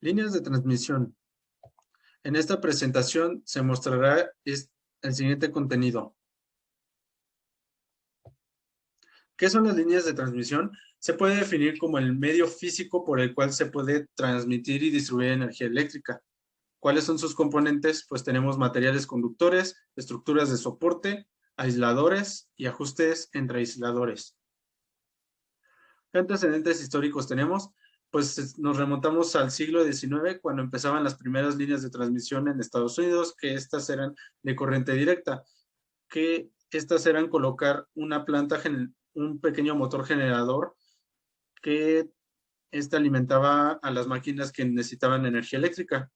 Líneas de transmisión. En esta presentación se mostrará el siguiente contenido. ¿Qué son las líneas de transmisión? Se puede definir como el medio físico por el cual se puede transmitir y distribuir energía eléctrica. ¿Cuáles son sus componentes? Pues tenemos materiales conductores, estructuras de soporte, aisladores y ajustes entre aisladores. ¿Qué antecedentes históricos tenemos? Pues nos remontamos al siglo XIX, cuando empezaban las primeras líneas de transmisión en Estados Unidos, que estas eran de corriente directa, que estas eran colocar una planta, un pequeño motor generador, que alimentaba a las máquinas que necesitaban energía eléctrica.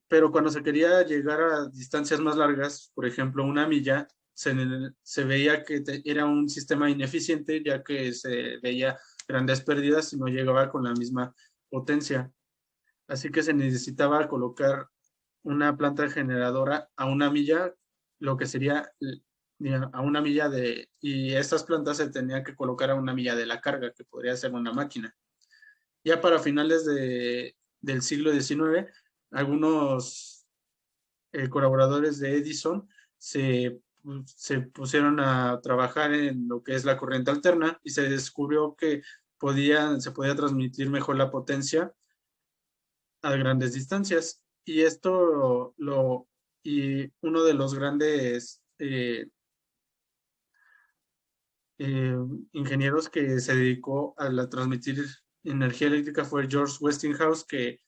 Pero cuando se quería llegar a distancias más largas, por ejemplo, una milla, se veía que era un sistema ineficiente, ya que se veía grandes pérdidas y no llegaba con la misma potencia. Así que se necesitaba colocar una planta generadora a una milla, lo que sería a una milla y estas plantas se tenían que colocar a una milla de la carga, que podría ser una máquina. Ya para finales del siglo XIX, algunos colaboradores de Edison se pusieron a trabajar en lo que es la corriente alterna y se descubrió que se podía transmitir mejor la potencia a grandes distancias. Y y uno de los grandes eh, ingenieros que se dedicó a transmitir energía eléctrica fue George Westinghouse, que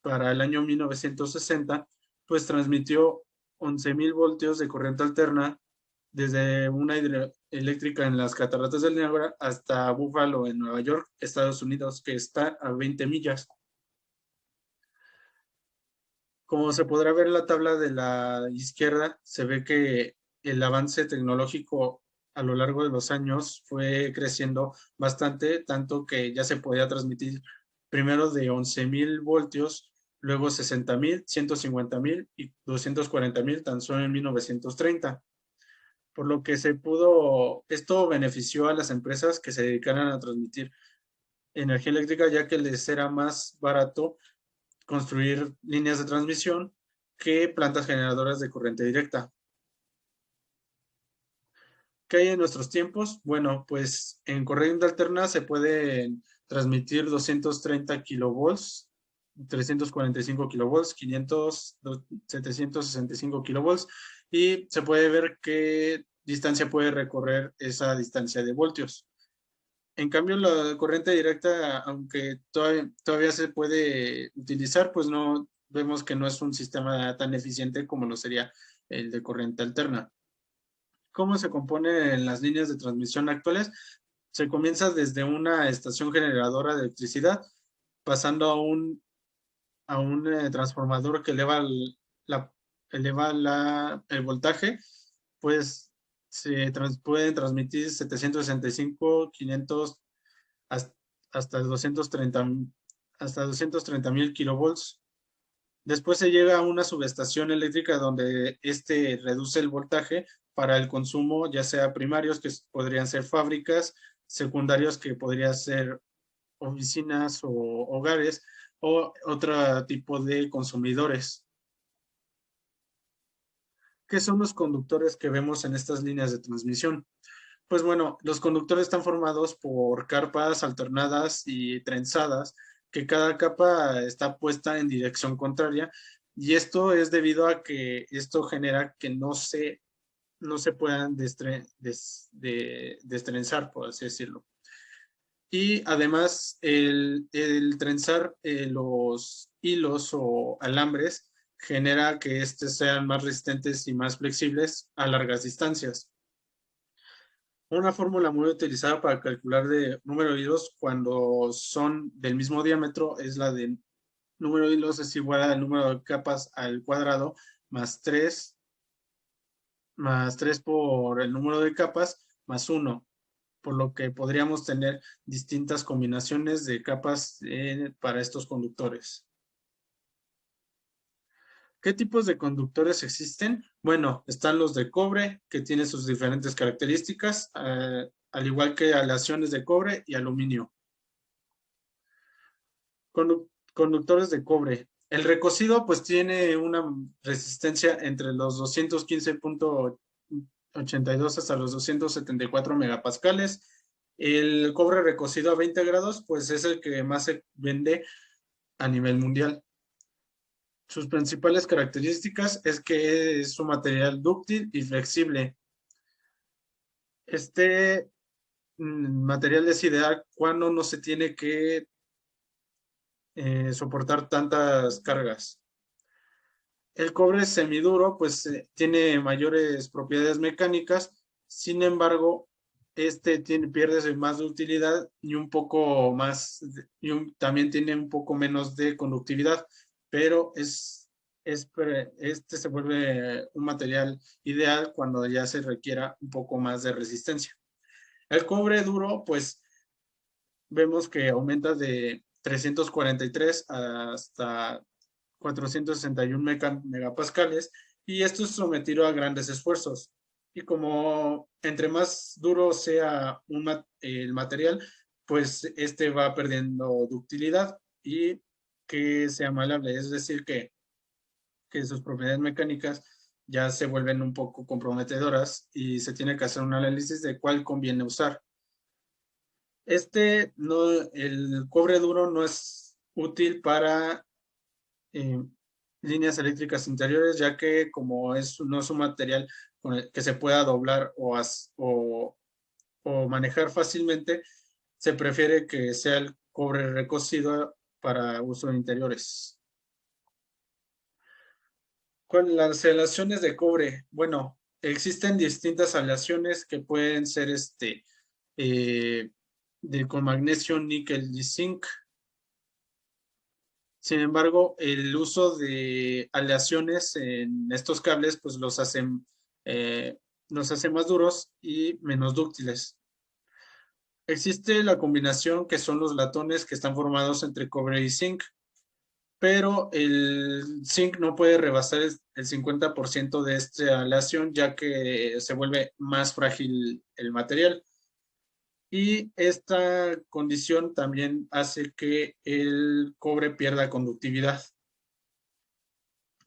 para el año 1960 pues transmitió 11.000 voltios de corriente alterna desde una hidroeléctrica en las cataratas del Niágara hasta Buffalo, en Nueva York, Estados Unidos, que está a 20 millas. Como se podrá ver en la tabla de la izquierda, se ve que el avance tecnológico a lo largo de los años fue creciendo bastante, tanto que ya se podía transmitir primero de 11.000 voltios, luego 60.000, 150.000 y 240.000, tan solo en 1930. Por lo que esto benefició a las empresas que se dedicaran a transmitir energía eléctrica, ya que les era más barato construir líneas de transmisión que plantas generadoras de corriente directa. ¿Qué hay en nuestros tiempos? Bueno, pues en corriente alterna se pueden transmitir 230 kilovolts, 345 kilovolts, 500, 765 kilovolts, y se puede ver qué distancia puede recorrer esa distancia de voltios. En cambio, la corriente directa, aunque todavía se puede utilizar, pues no vemos que no es un sistema tan eficiente como lo sería el de corriente alterna. ¿Cómo se componen las líneas de transmisión actuales? Se comienza desde una estación generadora de electricidad, pasando a un transformador que el voltaje, pues pueden transmitir 765, 500 hasta 230.000 kilovolts. Después se llega a una subestación eléctrica donde reduce el voltaje para el consumo, ya sea primarios, que podrían ser fábricas, secundarios, que podrían ser oficinas o hogares, o otro tipo de consumidores. ¿Qué son los conductores que vemos en estas líneas de transmisión? Pues bueno, los conductores están formados por carpas alternadas y trenzadas, que cada capa está puesta en dirección contraria, y esto es debido a que esto genera que no se puedan destrenzar, por así decirlo. Y además, el trenzar los hilos o alambres genera que estos sean más resistentes y más flexibles a largas distancias. Una fórmula muy utilizada para calcular de número de hilos cuando son del mismo diámetro es la de número de hilos es igual al número de capas al cuadrado más 3 por el número de capas más 1, por lo que podríamos tener distintas combinaciones de capas para estos conductores. ¿Qué tipos de conductores existen? Bueno, están los de cobre, que tienen sus diferentes características, al igual que aleaciones de cobre y aluminio. Conductores de cobre. El recocido pues tiene una resistencia entre los 215,82 hasta los 274 megapascales. El cobre recocido a 20 grados pues es el que más se vende a nivel mundial. Sus principales características es que es un material dúctil y flexible. Este material es ideal cuando no se tiene que soportar tantas cargas. El cobre semiduro pues tiene mayores propiedades mecánicas, sin embargo, pierde más de utilidad y un poco más, también tiene un poco menos de conductividad, pero este se vuelve un material ideal cuando ya se requiera un poco más de resistencia. El cobre duro, pues vemos que aumenta de 343 hasta 461 megapascales y esto es sometido a grandes esfuerzos. Y como entre más duro sea el material, pues este va perdiendo ductilidad y que sea malable, es decir, que sus propiedades mecánicas ya se vuelven un poco comprometedoras y se tiene que hacer un análisis de cuál conviene usar. El cobre duro no es útil para eh, líneas eléctricas interiores, ya que como no es un material con el que se pueda doblar o manejar fácilmente, se prefiere que sea el cobre recocido para uso en interiores. Con las aleaciones de cobre, bueno, existen distintas aleaciones que pueden ser eh, con magnesio, níquel y zinc. Sin embargo, el uso de aleaciones en estos cables pues eh, los hace más duros y menos dúctiles. Existe la combinación que son los latones que están formados entre cobre y zinc, pero el zinc no puede rebasar el 50% de esta aleación ya que se vuelve más frágil el material. Y esta condición también hace que el cobre pierda conductividad.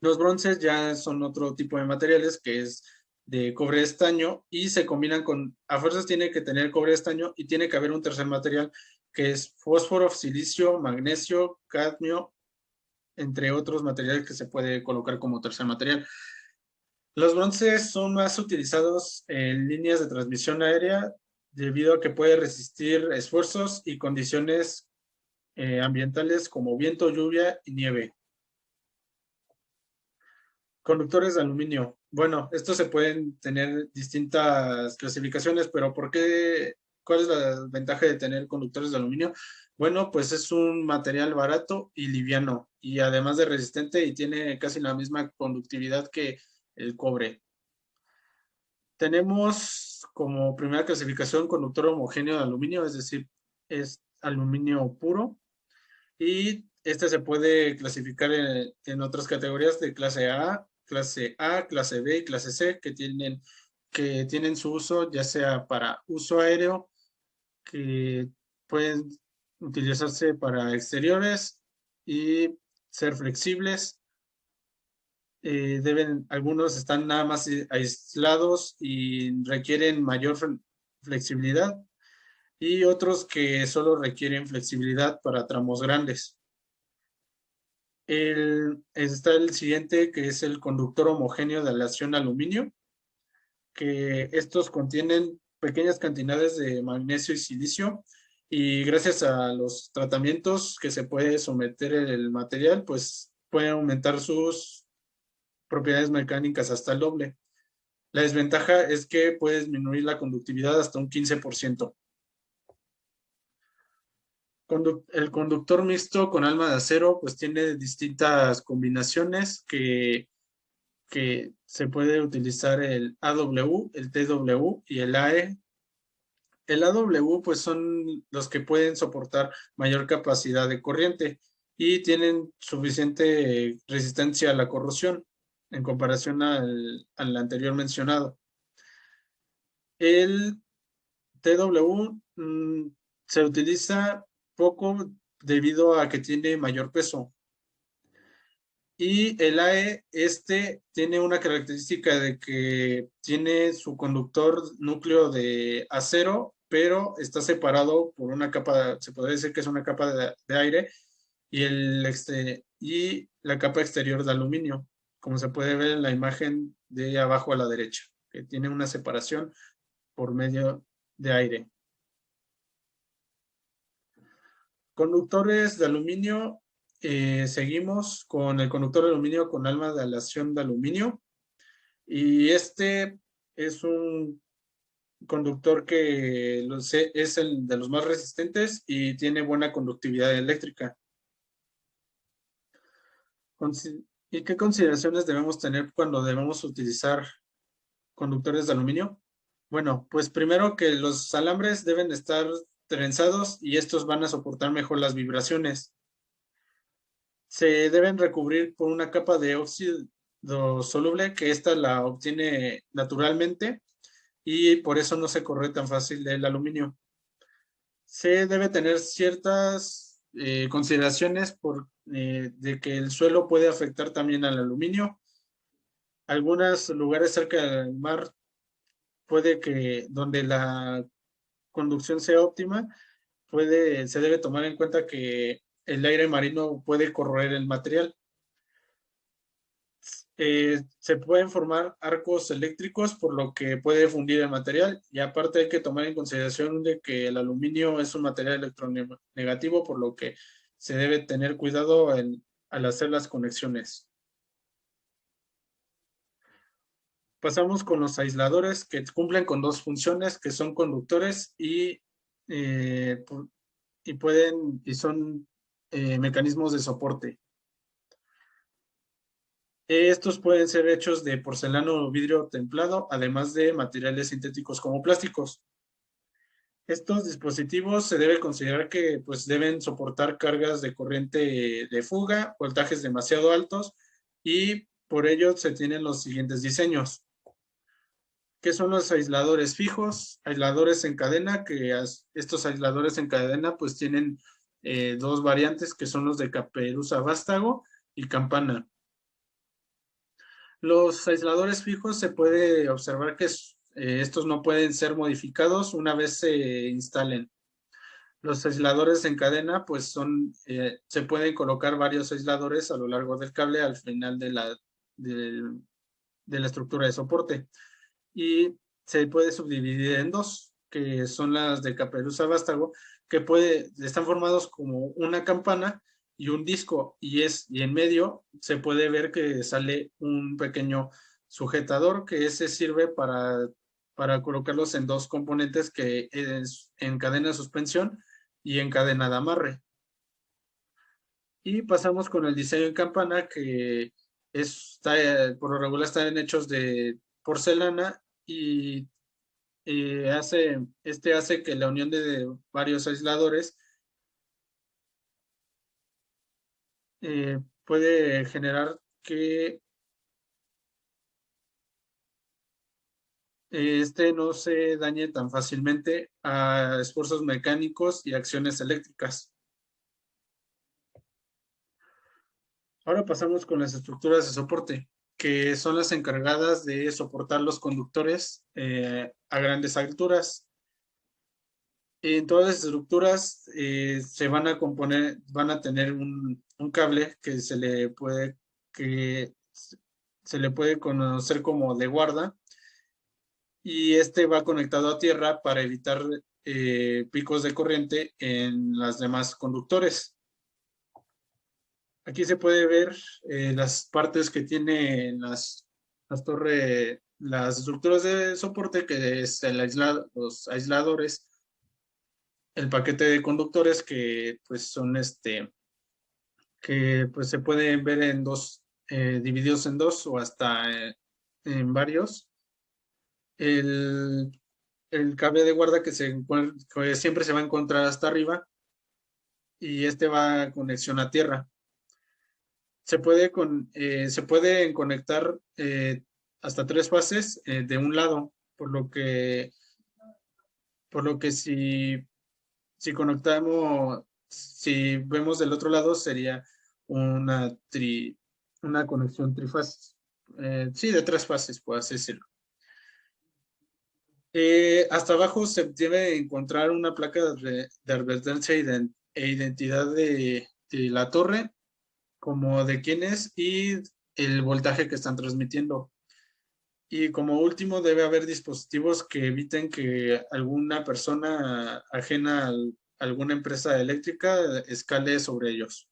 Los bronces ya son otro tipo de materiales que es de cobre estaño y se combinan a fuerzas tiene que tener cobre estaño y tiene que haber un tercer material que es fósforo, silicio, magnesio, cadmio, entre otros materiales que se puede colocar como tercer material. Los bronces son más utilizados en líneas de transmisión aérea debido a que puede resistir esfuerzos y condiciones ambientales como viento, lluvia y nieve. Conductores de aluminio. Bueno, estos se pueden tener distintas clasificaciones, pero ¿cuál es la ventaja de tener conductores de aluminio? Bueno, pues es un material barato y liviano, y además de resistente y tiene casi la misma conductividad que el cobre. Tenemos como primera clasificación conductor homogéneo de aluminio, es decir, es aluminio puro, y este se puede clasificar en otras categorías de clase A, clase B y clase C que tienen su uso ya sea para uso aéreo, que pueden utilizarse para exteriores y ser flexibles. Algunos están nada más aislados y requieren mayor flexibilidad y otros que solo requieren flexibilidad para tramos grandes. Está el siguiente, que es el conductor homogéneo de aleación aluminio, que estos contienen pequeñas cantidades de magnesio y silicio, y gracias a los tratamientos que se puede someter el material, pues puede aumentar sus propiedades mecánicas hasta el doble. La desventaja es que puede disminuir la conductividad hasta un 15%. El conductor mixto con alma de acero pues tiene distintas combinaciones que se puede utilizar el AW, el TW y el AE. El AW pues son los que pueden soportar mayor capacidad de corriente y tienen suficiente resistencia a la corrosión en comparación al anterior mencionado. El TW se utiliza poco debido a que tiene mayor peso. Y el AE, tiene una característica de que tiene su conductor núcleo de acero, pero está separado por una capa, se podría decir que es una capa de aire, y la capa exterior de aluminio, como se puede ver en la imagen de abajo a la derecha, que tiene una separación por medio de aire. Conductores de aluminio, seguimos con el conductor de aluminio con alma de aleación de aluminio. Y este es un conductor que es el de los más resistentes y tiene buena conductividad eléctrica. ¿Y qué consideraciones debemos tener cuando debemos utilizar conductores de aluminio? Bueno, pues primero que los alambres deben estar trenzados y estos van a soportar mejor las vibraciones. Se deben recubrir por una capa de óxido soluble, que esta la obtiene naturalmente y por eso no se corroe tan fácil el aluminio. Se debe tener ciertas consideraciones de que el suelo puede afectar también al aluminio. Algunos lugares cerca del mar puede que donde la conducción sea óptima, se debe tomar en cuenta que el aire marino puede corroer el material. Se pueden formar arcos eléctricos, por lo que puede fundir el material, y aparte hay que tomar en consideración de que el aluminio es un material electronegativo, por lo que se debe tener cuidado al hacer las conexiones. Pasamos con los aisladores, que cumplen con dos funciones, que son conductores y son mecanismos de soporte. Estos pueden ser hechos de porcelana o vidrio templado, además de materiales sintéticos como plásticos. Estos dispositivos se debe considerar que pues, deben soportar cargas de corriente de fuga, voltajes demasiado altos, y por ello se tienen los siguientes diseños. ¿Qué son los aisladores fijos? Aisladores en cadena, estos aisladores en cadena pues tienen dos variantes, que son los de caperuza vástago y campana. Los aisladores fijos se puede observar que estos no pueden ser modificados una vez se instalen. Los aisladores en cadena, pues se pueden colocar varios aisladores a lo largo del cable al final de la estructura de soporte. Y se puede subdividir en dos, que son las de caperuza vástago, que están formados como una campana y un disco, y en medio se puede ver que sale un pequeño sujetador, que ese sirve para colocarlos en dos componentes, que es en cadena de suspensión y en cadena de amarre. Y pasamos con el diseño en campana, que por lo regular están hechos de porcelana y hace que la unión de varios aisladores puede generar que no se dañe tan fácilmente a esfuerzos mecánicos y acciones eléctricas. Ahora pasamos con las estructuras de soporte, que son las encargadas de soportar los conductores a grandes alturas. En todas las estructuras se van a tener un cable que se le puede conocer como de guarda, y este va conectado a tierra para evitar picos de corriente en las demás conductores. Aquí se puede ver las partes que tienen las estructuras de soporte, que es los aisladores, el paquete de conductores, que pues son que pues se pueden ver en dos, divididos en dos o hasta en varios. El, el cable de guarda que siempre se va a encontrar hasta arriba, y va a conexión a tierra. Se pueden conectar hasta 3 fases de un lado, por lo que si si vemos del otro lado, sería una, una conexión trifásica. Sí, de 3 fases, por así decirlo. Hasta abajo se debe encontrar una placa de advertencia e identidad de la torre, como de quién es y el voltaje que están transmitiendo. Y como último, debe haber dispositivos que eviten que alguna persona ajena a alguna empresa eléctrica escale sobre ellos.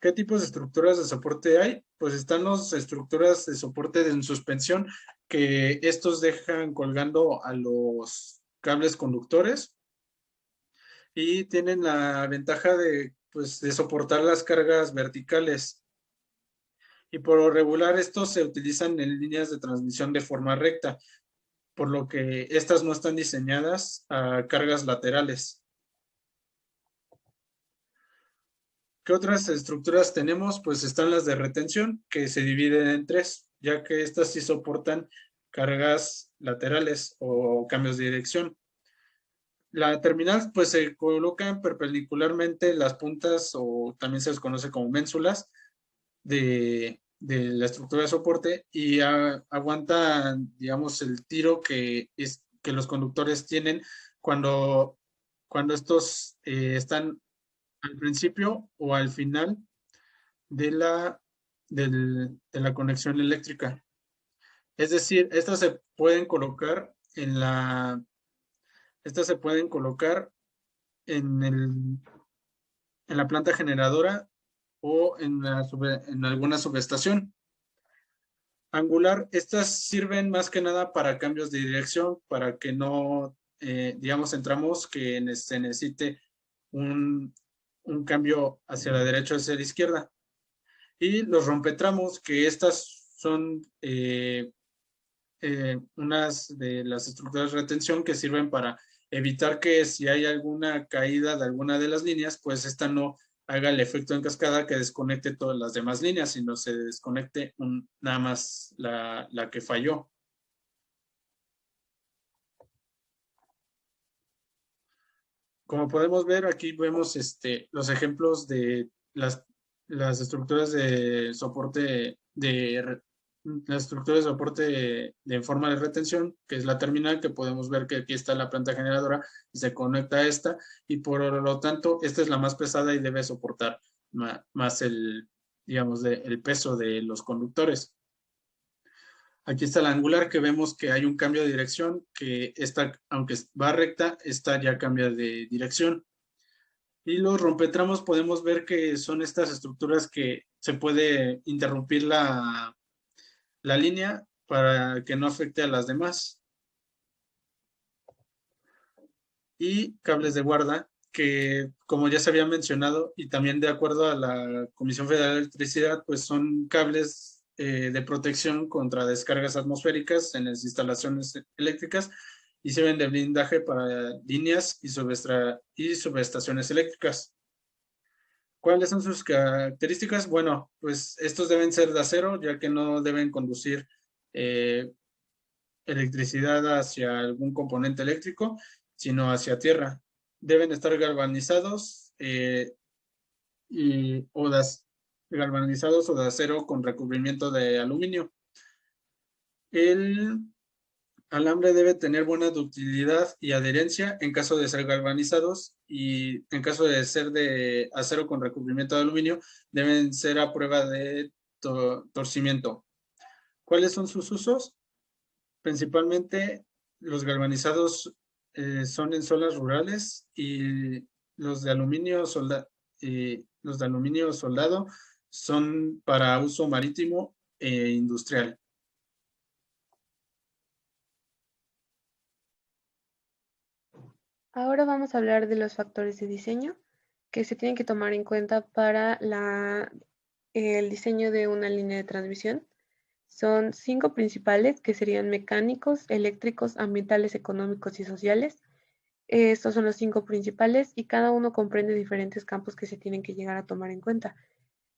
¿Qué tipos de estructuras de soporte hay? Pues están las estructuras de soporte en suspensión, que estos dejan colgando a los cables conductores y tienen la ventaja de, pues, de soportar las cargas verticales. Y por lo regular estos se utilizan en líneas de transmisión de forma recta, por lo que estas no están diseñadas a cargas laterales. ¿Qué otras estructuras tenemos? Pues están las de retención, que se dividen en 3, ya que estas sí soportan cargas laterales o cambios de dirección. La terminal, pues se colocan perpendicularmente las puntas, o también se les conoce como ménsulas, de la estructura de soporte y aguantan, digamos, el tiro que los conductores tienen cuando, cuando estos están al principio o al final de de la conexión eléctrica. Es decir, estas se pueden colocar en en la planta generadora o en alguna subestación. Angular, estas sirven más que nada para cambios de dirección, para que no, digamos, entramos que se necesite un, un cambio hacia la derecha o hacia la izquierda. Y los rompetramos, que estas son unas de las estructuras de retención que sirven para evitar que si hay alguna caída de alguna de las líneas, pues esta no haga el efecto en cascada que desconecte todas las demás líneas, sino se desconecte nada más la que falló. Como podemos ver, aquí vemos los ejemplos de las estructuras de soporte las estructuras de soporte de forma de retención, que es la terminal, que podemos ver que aquí está la planta generadora y se conecta a esta, y por lo tanto, esta es la más pesada y debe soportar más digamos, el peso de los conductores. Aquí está la angular, que vemos que hay un cambio de dirección, que esta, aunque va recta, esta ya cambia de dirección. Y los rompetramos podemos ver que son estas estructuras que se puede interrumpir la línea para que no afecte a las demás. Y cables de guarda, que como ya se había mencionado, y también de acuerdo a la Comisión Federal de Electricidad, pues son cables de protección contra descargas atmosféricas en las instalaciones eléctricas y sirven de blindaje para líneas y subestaciones eléctricas. ¿Cuáles son sus características? Bueno, pues estos deben ser de acero, ya que no deben conducir eh, electricidad hacia algún componente eléctrico, sino hacia tierra. Deben estar galvanizados o galvanizados o de acero con recubrimiento de aluminio. El alambre debe tener buena ductilidad y adherencia en caso de ser galvanizados, y en caso de ser de acero con recubrimiento de aluminio, deben ser a prueba de torcimiento. ¿Cuáles son sus usos? Principalmente los galvanizados son en zonas rurales, y los de aluminio soldado son para uso marítimo e industrial. Ahora vamos a hablar de los factores de diseño que se tienen que tomar en cuenta para el diseño de una línea de transmisión. Son 5 principales, que serían mecánicos, eléctricos, ambientales, económicos y sociales. Estos son los 5 principales y cada uno comprende diferentes campos que se tienen que llegar a tomar en cuenta.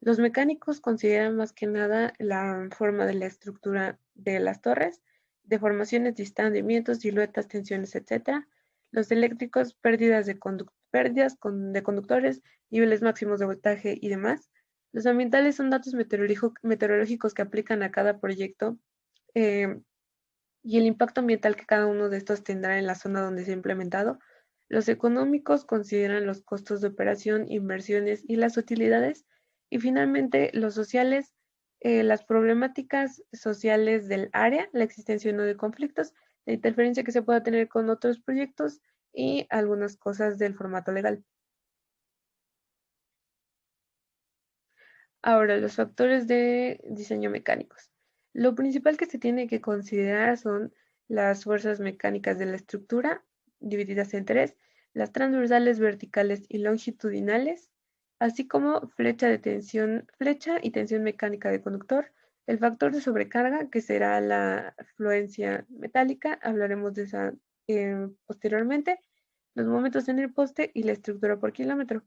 Los mecánicos consideran más que nada la forma de la estructura de las torres, deformaciones, desprendimientos, siluetas, tensiones, etc. Los eléctricos, pérdidas de pérdidas de conductores, niveles máximos de voltaje y demás. Los ambientales son datos meteorológicos que aplican a cada proyecto y el impacto ambiental que cada uno de estos tendrá en la zona donde se ha implementado. Los económicos consideran los costos de operación, inversiones y las utilidades. Y finalmente, los sociales, las problemáticas sociales del área, la existencia o no de conflictos, la interferencia que se pueda tener con otros proyectos y algunas cosas del formato legal. Ahora, los factores de diseño mecánicos. Lo principal que se tiene que considerar son las fuerzas mecánicas de la estructura, divididas en tres, las transversales, verticales y longitudinales, así como flecha y tensión mecánica de conductor, el factor de sobrecarga, que será la fluencia metálica, hablaremos de esa posteriormente, los momentos en el poste y la estructura por kilómetro.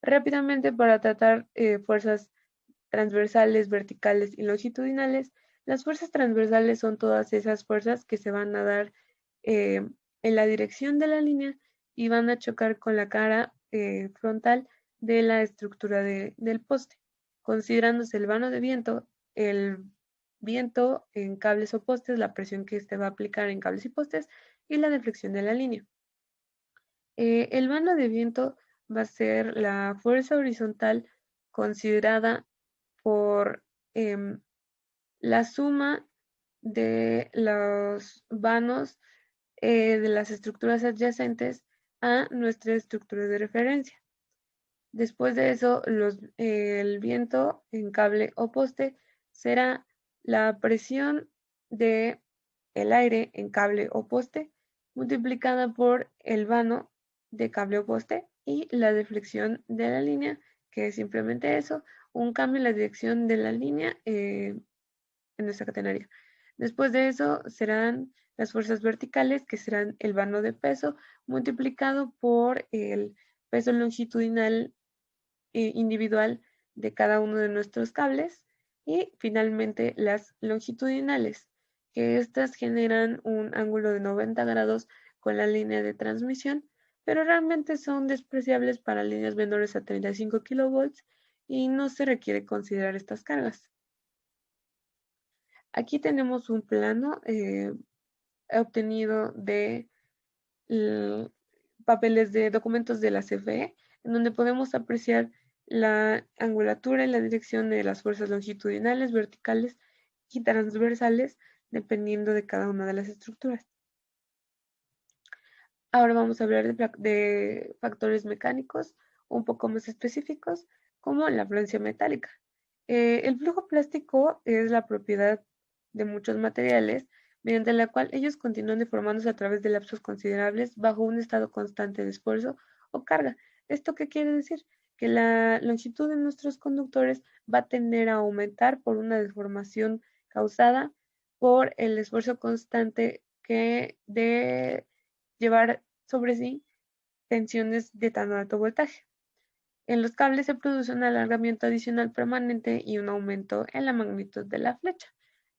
Rápidamente, para tratar fuerzas transversales, verticales y longitudinales. Las fuerzas transversales son todas esas fuerzas que se van a dar en la dirección de la línea y van a chocar con la cara frontal de la estructura del poste, considerándose el vano de viento, el viento en cables o postes, la presión que este va a aplicar en cables y postes y la deflexión de la línea. El vano de viento va a ser la fuerza horizontal considerada por la suma de los vanos de las estructuras adyacentes a nuestra estructura de referencia. Después de eso, el viento en cable o poste será la presión del aire en cable o poste multiplicada por el vano de cable o poste y la deflexión de la línea, que es simplemente eso, un cambio en la dirección de la línea en nuestra catenaria. Después de eso serán las fuerzas verticales, que serán el vano de peso multiplicado por el peso longitudinal individual de cada uno de nuestros cables y finalmente las longitudinales, que estas generan un ángulo de 90 grados con la línea de transmisión, pero realmente son despreciables para líneas menores a 35 kilovolts y no se requiere considerar estas cargas. Aquí tenemos un plano obtenido de papeles de documentos de la CFE, en donde podemos apreciar la angulatura y la dirección de las fuerzas longitudinales, verticales y transversales, dependiendo de cada una de las estructuras. Ahora vamos a hablar de factores mecánicos un poco más específicos, como la fluencia metálica. El flujo plástico es la propiedad de muchos materiales mediante la cual ellos continúan deformándose a través de lapsos considerables bajo un estado constante de esfuerzo o carga. ¿Esto qué quiere decir? Que la longitud de nuestros conductores va a tender a aumentar por una deformación causada por el esfuerzo constante que de llevar sobre sí tensiones de tan alto voltaje. En los cables se produce un alargamiento adicional permanente y un aumento en la magnitud de la flecha.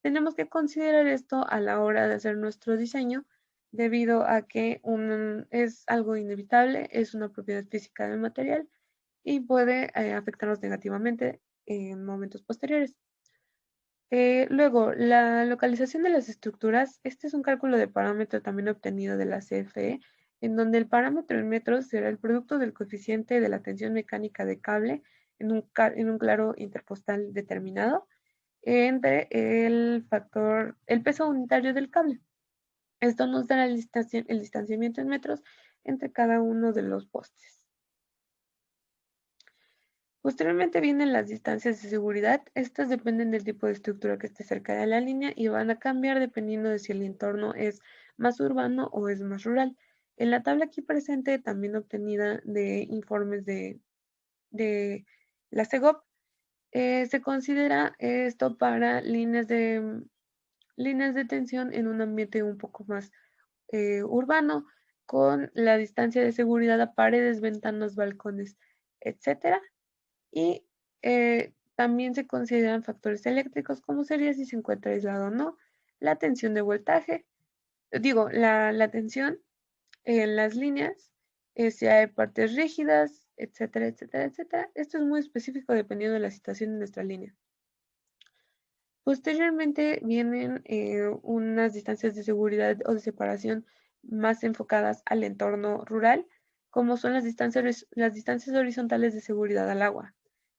Tenemos que considerar esto a la hora de hacer nuestro diseño, debido a que es algo inevitable, es una propiedad física del material y puede afectarnos negativamente en momentos posteriores. Luego, la localización de las estructuras. Este es un cálculo de parámetro también obtenido de la CFE, en donde el parámetro en metros será el producto del coeficiente de la tensión mecánica de cable en un claro interpostal determinado entre el peso unitario del cable. Esto nos dará el distanciamiento en metros entre cada uno de los postes. Posteriormente vienen las distancias de seguridad. Estas dependen del tipo de estructura que esté cerca de la línea y van a cambiar dependiendo de si el entorno es más urbano o es más rural. En la tabla aquí presente, también obtenida de informes de la CEGOP, se considera esto para líneas de tensión en un ambiente un poco más urbano, con la distancia de seguridad a paredes, ventanas, balcones, etcétera. Y también se consideran factores eléctricos, como sería si se encuentra aislado o no, la tensión de voltaje, la tensión en las líneas, si hay partes rígidas, etcétera, etcétera, etcétera. Esto es muy específico dependiendo de la situación de nuestra línea. Posteriormente vienen unas distancias de seguridad o de separación más enfocadas al entorno rural, como son las distancias horizontales de seguridad al agua.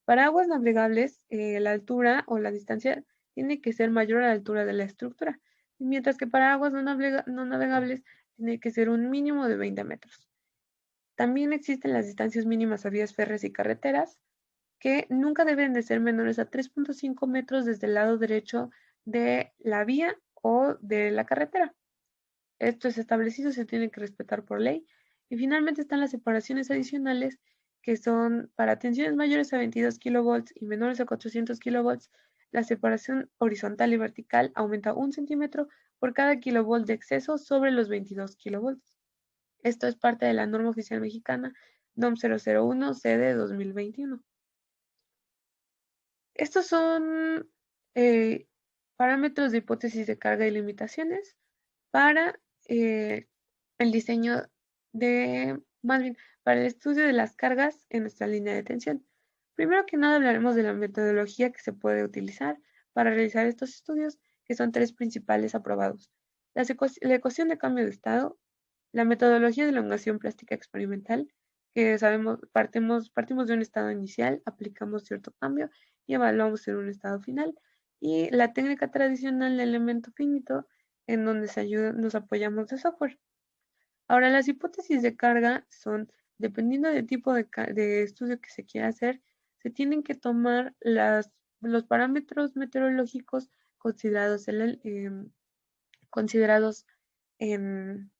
Para aguas navegables, la altura o la distancia tiene que ser mayor a la altura de la estructura, mientras que para aguas no navegables tiene que ser un mínimo de 20 metros. También existen las distancias mínimas a vías férreas y carreteras, que nunca deben de ser menores a 3.5 metros desde el lado derecho de la vía o de la carretera. Esto es establecido, se tiene que respetar por ley. Y finalmente están las separaciones adicionales, que son para tensiones mayores a 22 kilovolts y menores a 400 kilovolts. La separación horizontal y vertical aumenta 1 centímetro por cada kilovolt de exceso sobre los 22 kilovolts. Esto es parte de la norma oficial mexicana NOM 001 CD 2021. Estos son parámetros de hipótesis de carga y limitaciones para el diseño más bien, para el estudio de las cargas en nuestra línea de tensión. Primero que nada hablaremos de la metodología que se puede utilizar para realizar estos estudios, que son 3 principales aprobados. La ecuación de cambio de estado, la metodología de elongación plástica experimental, que sabemos, partimos de un estado inicial, aplicamos cierto cambio y evaluamos en un estado final, y la técnica tradicional de elemento finito, en donde nos apoyamos de software. Ahora, las hipótesis de carga son, dependiendo del tipo de estudio que se quiera hacer, se tienen que tomar los parámetros meteorológicos considerados considerados en,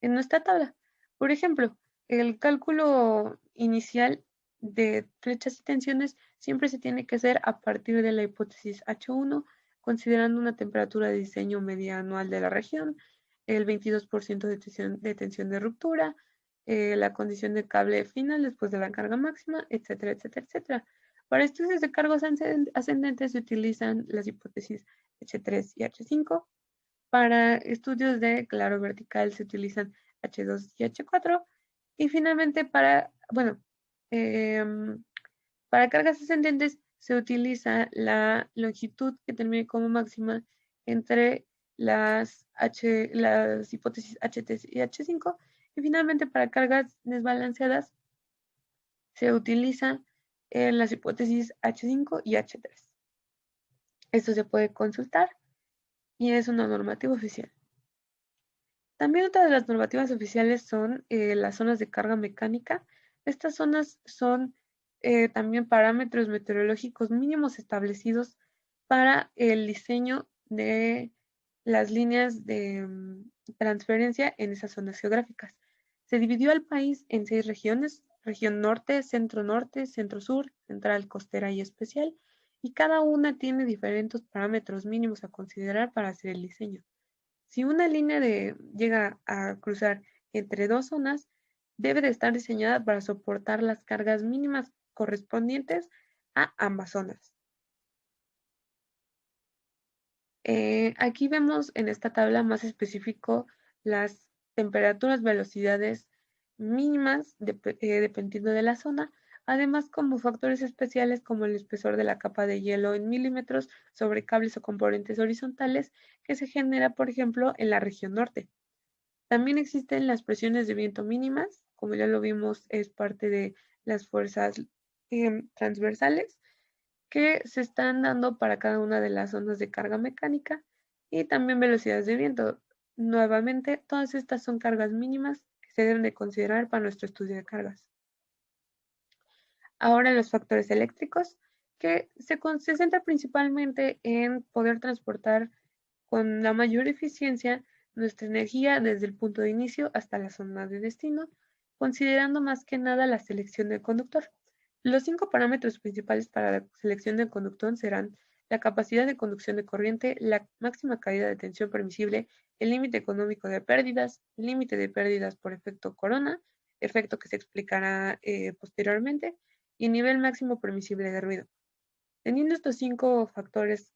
en nuestra tabla. Por ejemplo, el cálculo inicial de flechas y tensiones siempre se tiene que hacer a partir de la hipótesis H1, considerando una temperatura de diseño media anual de la región, el 22% de tensión de ruptura, la condición de cable final después de la carga máxima, etcétera, etcétera, etcétera. Para estudios de cargos ascendentes se utilizan las hipótesis H3 y H5. Para estudios de claro vertical se utilizan H2 y H4. Y finalmente para cargas ascendentes se utiliza la longitud que termine como máxima entre las hipótesis H3 y H5. Y finalmente para cargas desbalanceadas se utilizan las hipótesis H5 y H3. Esto se puede consultar y es una normativa oficial. También otra de las normativas oficiales son las zonas de carga mecánica. Estas zonas son también parámetros meteorológicos mínimos establecidos para el diseño de las líneas de transferencia en esas zonas geográficas. Se dividió al país en 6 regiones: región norte, centro sur, central, costera y especial, y cada una tiene diferentes parámetros mínimos a considerar para hacer el diseño. Si una línea llega a cruzar entre 2 zonas, debe de estar diseñada para soportar las cargas mínimas correspondientes a ambas zonas. Aquí vemos en esta tabla más específico las temperaturas, velocidades mínimas dependiendo de la zona, además como factores especiales como el espesor de la capa de hielo en milímetros sobre cables o componentes horizontales que se genera, por ejemplo, en la región norte. También existen las presiones de viento mínimas, como ya lo vimos, es parte de las fuerzas transversales que se están dando para cada una de las zonas de carga mecánica, y también velocidades de viento. Nuevamente, todas estas son cargas mínimas que se deben de considerar para nuestro estudio de cargas. Ahora los factores eléctricos, que se centra principalmente en poder transportar con la mayor eficiencia nuestra energía desde el punto de inicio hasta la zona de destino, considerando más que nada la selección del conductor. Los 5 parámetros principales para la selección del conductor serán la capacidad de conducción de corriente, la máxima caída de tensión permisible, el límite económico de pérdidas, el límite de pérdidas por efecto corona, efecto que se explicará posteriormente, y nivel máximo permisible de ruido. Teniendo estos 5 factores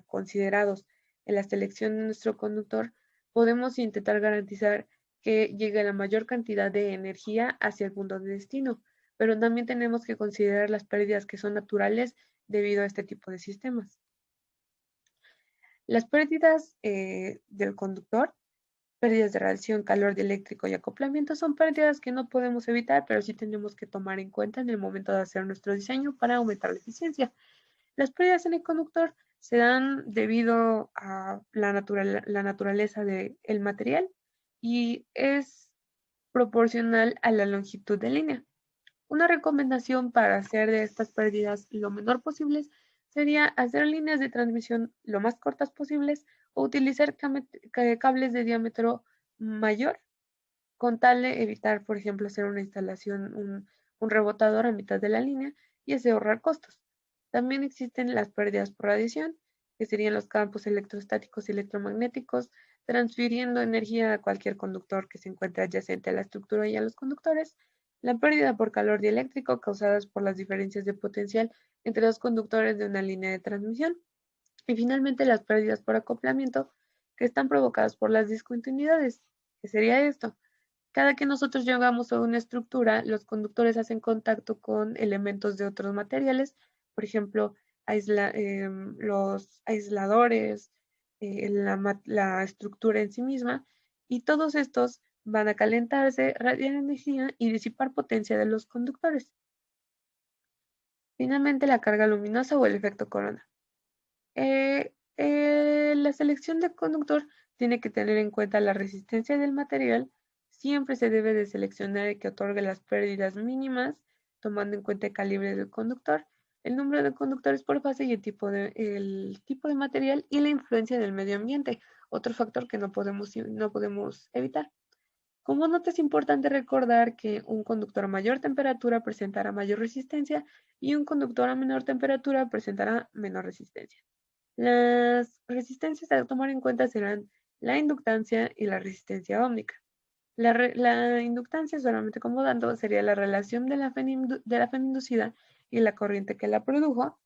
considerados en la selección de nuestro conductor, podemos intentar garantizar que llegue la mayor cantidad de energía hacia el punto de destino, pero también tenemos que considerar las pérdidas que son naturales debido a este tipo de sistemas. Las pérdidas del conductor, pérdidas de radiación, calor dieléctrico y acoplamiento son pérdidas que no podemos evitar, pero sí tenemos que tomar en cuenta en el momento de hacer nuestro diseño para aumentar la eficiencia. Las pérdidas en el conductor se dan debido a la naturaleza del material y es proporcional a la longitud de línea. Una recomendación para hacer de estas pérdidas lo menor posibles sería hacer líneas de transmisión lo más cortas posibles o utilizar cables de diámetro mayor con tal de evitar, por ejemplo, hacer una instalación, un rebotador a mitad de la línea y así ahorrar costos. También existen las pérdidas por radiación, que serían los campos electrostáticos y electromagnéticos, transfiriendo energía a cualquier conductor que se encuentre adyacente a la estructura y a los conductores. La pérdida por calor dieléctrico causadas por las diferencias de potencial entre los conductores de una línea de transmisión. Y finalmente las pérdidas por acoplamiento, que están provocadas por las discontinuidades. ¿Qué sería esto? Cada que nosotros llegamos a una estructura, los conductores hacen contacto con elementos de otros materiales, por ejemplo, los aisladores, la estructura en sí misma, y todos estos van a calentarse, radiar energía y disipar potencia de los conductores. Finalmente, la carga luminosa o el efecto corona. La selección de conductor tiene que tener en cuenta la resistencia del material. Siempre se debe de seleccionar el que otorgue las pérdidas mínimas, tomando en cuenta el calibre del conductor, el número de conductores por fase y el tipo de material y la influencia del medio ambiente, otro factor que no podemos evitar. Como nota es importante recordar que un conductor a mayor temperatura presentará mayor resistencia y un conductor a menor temperatura presentará menor resistencia. Las resistencias a tomar en cuenta serán la inductancia y la resistencia ómnica. La inductancia, solamente como dato, sería la relación de la fe inducida y la corriente que la produjo,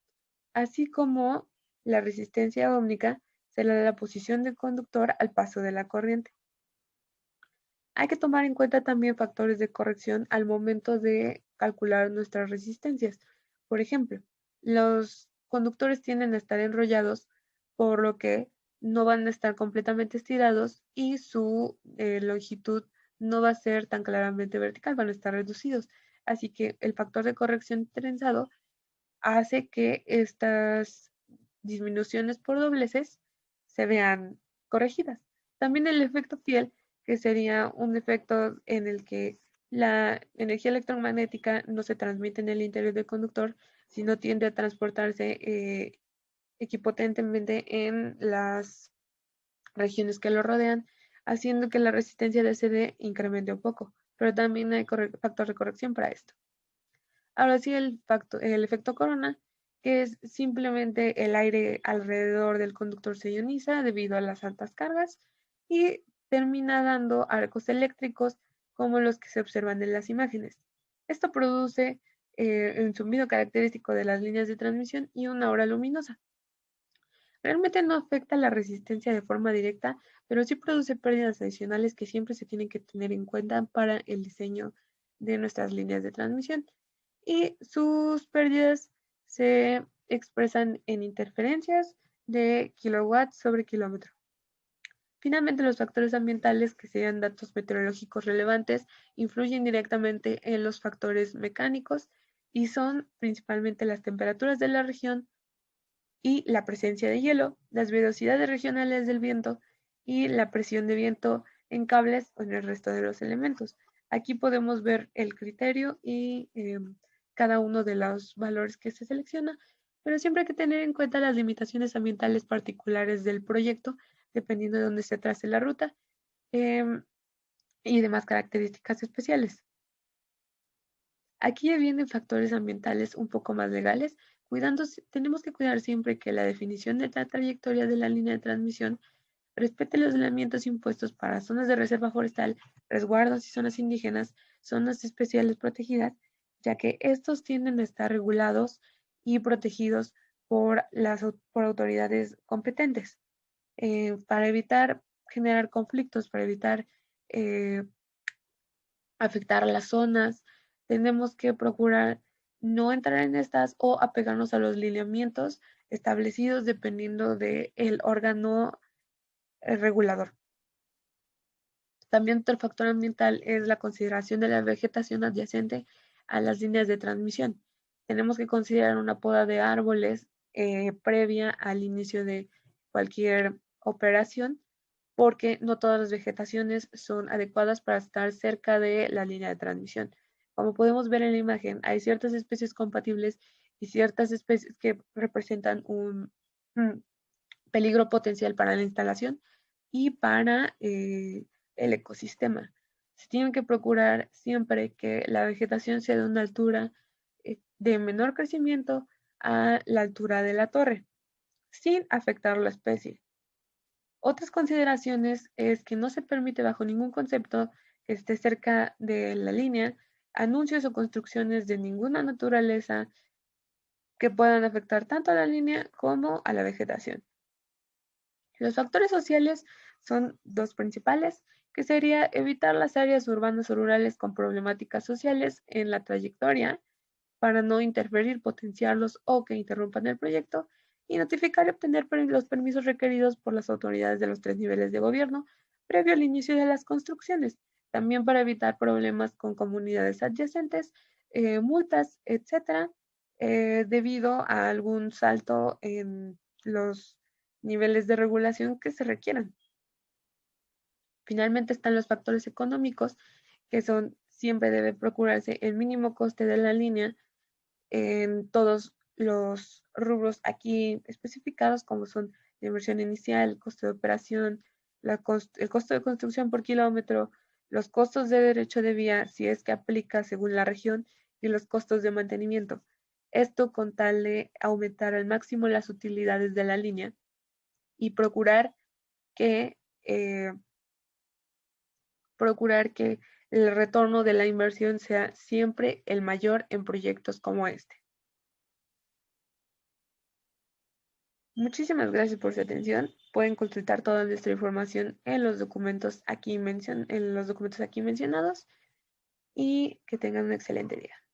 así como la resistencia ómnica será la posición del conductor al paso de la corriente. Hay que tomar en cuenta también factores de corrección al momento de calcular nuestras resistencias. Por ejemplo, los conductores tienden a estar enrollados, por lo que no van a estar completamente estirados y su longitud no va a ser tan claramente vertical, van a estar reducidos. Así que el factor de corrección trenzado hace que estas disminuciones por dobleces se vean corregidas. También el efecto fiel, que sería un efecto en el que la energía electromagnética no se transmite en el interior del conductor, sino tiende a transportarse equipotentemente en las regiones que lo rodean, haciendo que la resistencia de CD incremente un poco, pero también hay factor de corrección para esto. Ahora sí, el efecto corona, que es simplemente el aire alrededor del conductor se ioniza debido a las altas cargas y termina dando arcos eléctricos como los que se observan en las imágenes. Esto produce un zumbido característico de las líneas de transmisión y una aura luminosa. Realmente no afecta la resistencia de forma directa, pero sí produce pérdidas adicionales que siempre se tienen que tener en cuenta para el diseño de nuestras líneas de transmisión. Y sus pérdidas se expresan en interferencias de kilowatts sobre kilómetro. Finalmente, los factores ambientales, que serían datos meteorológicos relevantes, influyen directamente en los factores mecánicos y son principalmente las temperaturas de la región y la presencia de hielo, las velocidades regionales del viento y la presión de viento en cables o en el resto de los elementos. Aquí podemos ver el criterio y cada uno de los valores que se selecciona, pero siempre hay que tener en cuenta las limitaciones ambientales particulares del proyecto, dependiendo de dónde se trace la ruta y demás características especiales. Aquí ya vienen factores ambientales un poco más legales. Tenemos que cuidar siempre que la definición de la trayectoria de la línea de transmisión respete los lineamientos impuestos para zonas de reserva forestal, resguardos y zonas indígenas, zonas especiales protegidas, ya que estos tienden a estar regulados y protegidos por autoridades competentes para evitar generar conflictos, para evitar afectar las zonas. Tenemos que procurar no entrar en estas o apegarnos a los lineamientos establecidos dependiendo del órgano regulador. También otro factor ambiental es la consideración de la vegetación adyacente a las líneas de transmisión. Tenemos que considerar una poda de árboles previa al inicio de cualquier operación, porque no todas las vegetaciones son adecuadas para estar cerca de la línea de transmisión. Como podemos ver en la imagen, hay ciertas especies compatibles y ciertas especies que representan un peligro potencial para la instalación y para el ecosistema. Se tiene que procurar siempre que la vegetación sea de una altura de menor crecimiento a la altura de la torre, sin afectar la especie. Otras consideraciones es que no se permite bajo ningún concepto que esté cerca de la línea anuncios o construcciones de ninguna naturaleza que puedan afectar tanto a la línea como a la vegetación. Los factores sociales son dos principales, que sería evitar las áreas urbanas o rurales con problemáticas sociales en la trayectoria para no interferir, potenciarlos o que interrumpan el proyecto, y notificar y obtener los permisos requeridos por las autoridades de los 3 niveles de gobierno previo al inicio de las construcciones, también para evitar problemas con comunidades adyacentes, multas, etcétera, debido a algún salto en los niveles de regulación que se requieran. Finalmente están los factores económicos, que son siempre debe procurarse el mínimo coste de la línea en todos los rubros aquí especificados, como son la inversión inicial, el costo de operación, el costo de construcción por kilómetro, los costos de derecho de vía, si es que aplica según la región, y los costos de mantenimiento. Esto con tal de aumentar al máximo las utilidades de la línea y que, eh, procurar que el retorno de la inversión sea siempre el mayor en proyectos como este. Muchísimas gracias por su atención. Pueden consultar toda nuestra información en los documentos aquí mencionados y que tengan un excelente día.